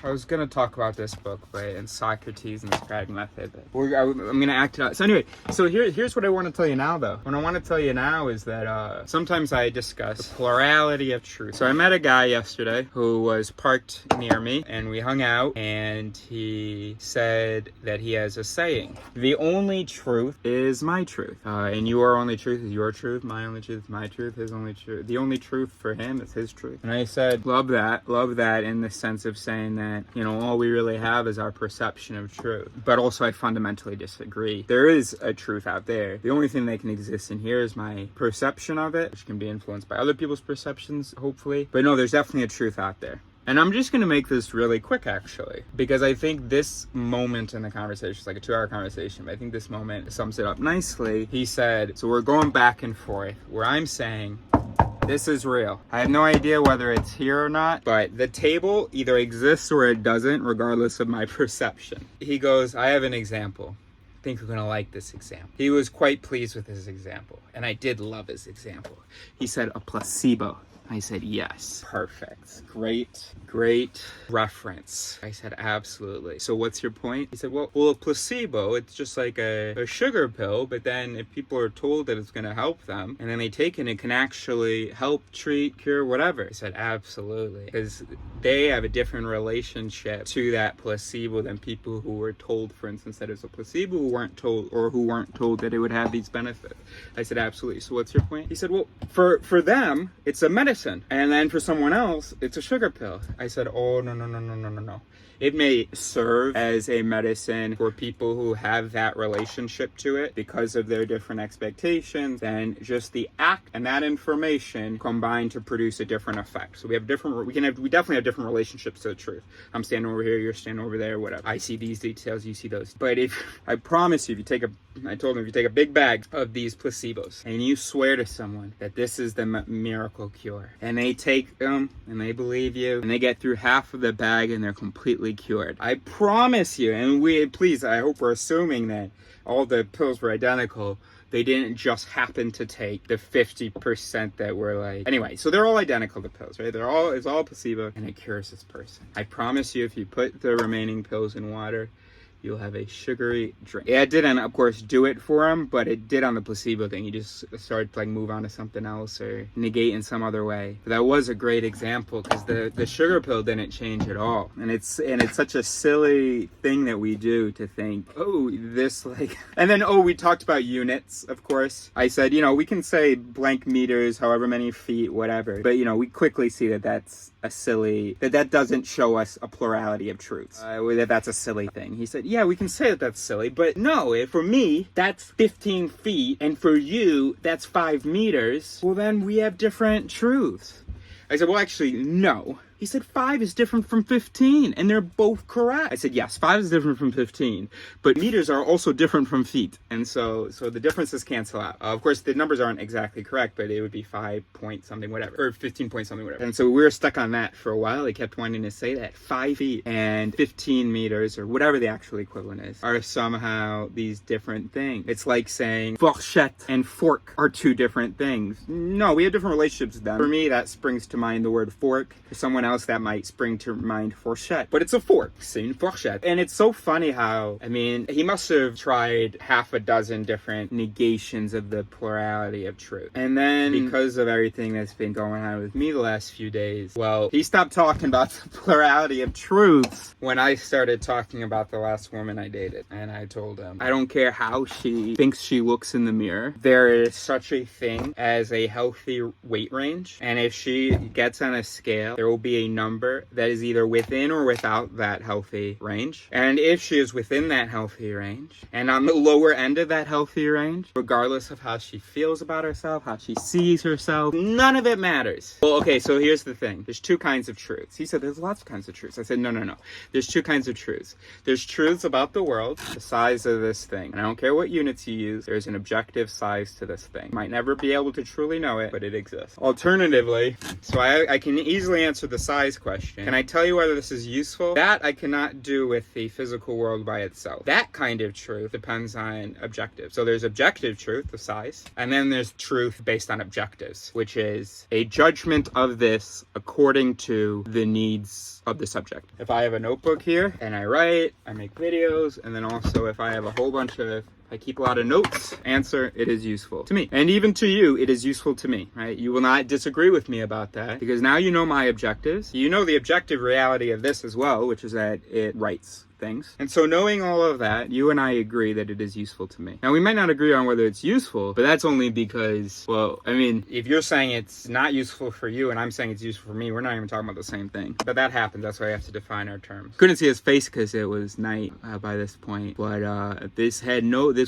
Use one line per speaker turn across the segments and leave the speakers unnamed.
I was gonna talk about this book, right, and Socrates and the Socratic method. I'm gonna act it out. So anyway, here's what I want to tell you now, though. What I want to tell you now is that sometimes I discuss the plurality of truth. So I met a guy yesterday who was parked near me, and we hung out, and he said that he has a saying: "The only truth is my truth, and your only truth is your truth. My only truth is my truth. His only truth, the only truth for him is his truth." And I said, love that in the sense of saying that, all we really have is our perception of truth. But also I fundamentally disagree. There is a truth out there. The only thing that can exist in here is my perception of it, which can be influenced by other people's perceptions, hopefully. But no, there's definitely a truth out there. And I'm just going to make this really quick, actually, because I think this moment in the conversation is like a 2-hour conversation, but I think this moment sums it up nicely. He said, so we're going back and forth, where I'm saying, this is real. I have no idea whether it's here or not, but the table either exists or it doesn't, regardless of my perception. He goes, I have an example. I think you're gonna like this example. He was quite pleased with his example, and I did love his example. He said, a placebo. I said, yes. Perfect. Great reference. I said, absolutely. So what's your point? He said, well, a placebo, it's just like a sugar pill, but then if people are told that it's going to help them, and then they take it can actually help, treat, cure, whatever. I said, absolutely. Because they have a different relationship to that placebo than people who were told, for instance, that it's a placebo, who weren't told that it would have these benefits. I said, absolutely. So what's your point? He said, well, for them, it's a medicine. And then for someone else, it's a sugar pill. I said, oh, no. It may serve as a medicine for people who have that relationship to it because of their different expectations, and just the act and that information combined to produce a different effect. So we definitely have different relationships to the truth. I'm standing over here, you're standing over there, whatever. I see these details, you see those. But I promise you, I told him, if you take a big bag of these placebos and you swear to someone that this is the miracle cure, and they take them and they believe you, and they get through half of the bag and they're completely cured, I promise you, and I hope we're assuming that all the pills were identical. They didn't just happen to take the 50% that were like... Anyway, so they're all identical, the pills, right? It's all placebo, and it cures this person. I promise you, if you put the remaining pills in water, you'll have a sugary drink. It didn't, of course, do it for him, but it did on the placebo thing. He just started to move on to something else or negate in some other way. But that was a great example, because the sugar pill didn't change at all. And it's such a silly thing that we do to think, and then, we talked about units, of course. I said, we can say blank meters, however many feet, whatever. But, we quickly see that that's a silly, that doesn't show us a plurality of truths. That's a silly thing. He said, yeah, we can say that that's silly, but no, for me, that's 15 feet, and for you, that's 5 meters. Well, then we have different truths. I said, well, actually, no. He said 5 is different from 15, and they're both correct. I said, yes, 5 is different from 15, but meters are also different from feet. And so the differences cancel out. Of course, the numbers aren't exactly correct, but it would be 5 point something, whatever, or 15 point something, whatever. And so we were stuck on that for a while. He kept wanting to say that 5 feet and 15 meters, or whatever the actual equivalent is, are somehow these different things. It's like saying fourchette and fork are 2 different things. No, we have different relationships with them. For me, that springs to mind the word fork. For someone else, that might spring to mind fourchette, but it's a fork, c'est une fourchette. And it's so funny how, he must have tried half a dozen different negations of the plurality of truth. And then, because of everything that's been going on with me the last few days, he stopped talking about the plurality of truths when I started talking about the last woman I dated. And I told him, I don't care how she thinks she looks in the mirror, there is such a thing as a healthy weight range. And if she gets on a scale, there will be a number that is either within or without that healthy range. And if she is within that healthy range, and on the lower end of that healthy range, regardless of how she feels about herself, how she sees herself, none of it matters. Well, okay, so here's the thing. There's 2 kinds of truths. He said, there's lots of kinds of truths. I said, no. There's 2 kinds of truths. There's truths about the world, the size of this thing. And I don't care what units you use, there's an objective size to this thing. You might never be able to truly know it, but it exists. Alternatively, so I can easily answer the size question. Can I tell you whether this is useful? That I cannot do with the physical world by itself. That kind of truth depends on objective. So there's objective truth, the size, and then there's truth based on objectives, which is a judgment of this according to the needs of the subject. If I have a notebook here and I write, I make videos, and then also if I have a whole bunch of I keep a lot of notes. Answer, it is useful to me. And even to you, it is useful to me, right? You will not disagree with me about that because now you know my objectives. You know the objective reality of this as well, which is that it writes things. And so knowing all of that, you and I agree that it is useful to me. Now, we might not agree on whether it's useful, but that's only because, well, I mean, if you're saying it's not useful for you and I'm saying it's useful for me, we're not even talking about the same thing. But that happens. That's why I have to define our terms. Couldn't see his face because it was night by this point. But this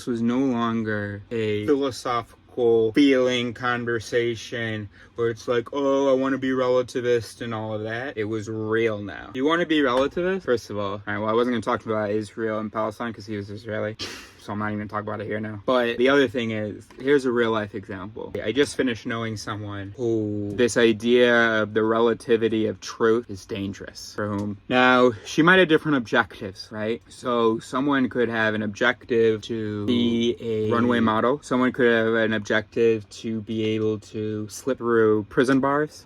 was no longer a philosophical feeling conversation where it's like, oh, I want to be relativist and all of that. It was real now. Do you want to be relativist? First of all, I wasn't going to talk about Israel and Palestine because he was Israeli. So I'm not even going to talk about it here now. But the other thing is, here's a real life example. I just finished knowing someone who this idea of the relativity of truth is dangerous for whom. Now, she might have different objectives, right? So someone could have an objective to be a runway model. Someone could have an objective to be able to slip through prison bars.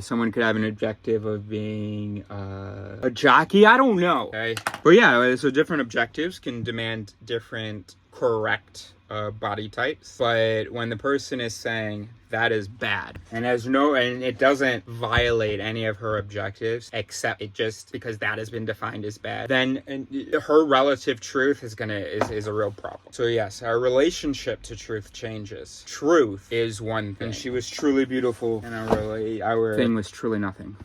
Someone could have an objective of being a jockey. I don't know. Okay? But yeah, so different objectives can demand different correct body types, but when the person is saying that is bad and it doesn't violate any of her objectives except it just because that has been defined as bad, then her relative truth is a real problem. So yes, our relationship to truth changes. Truth is one thing, and she was truly beautiful and our thing was truly nothing.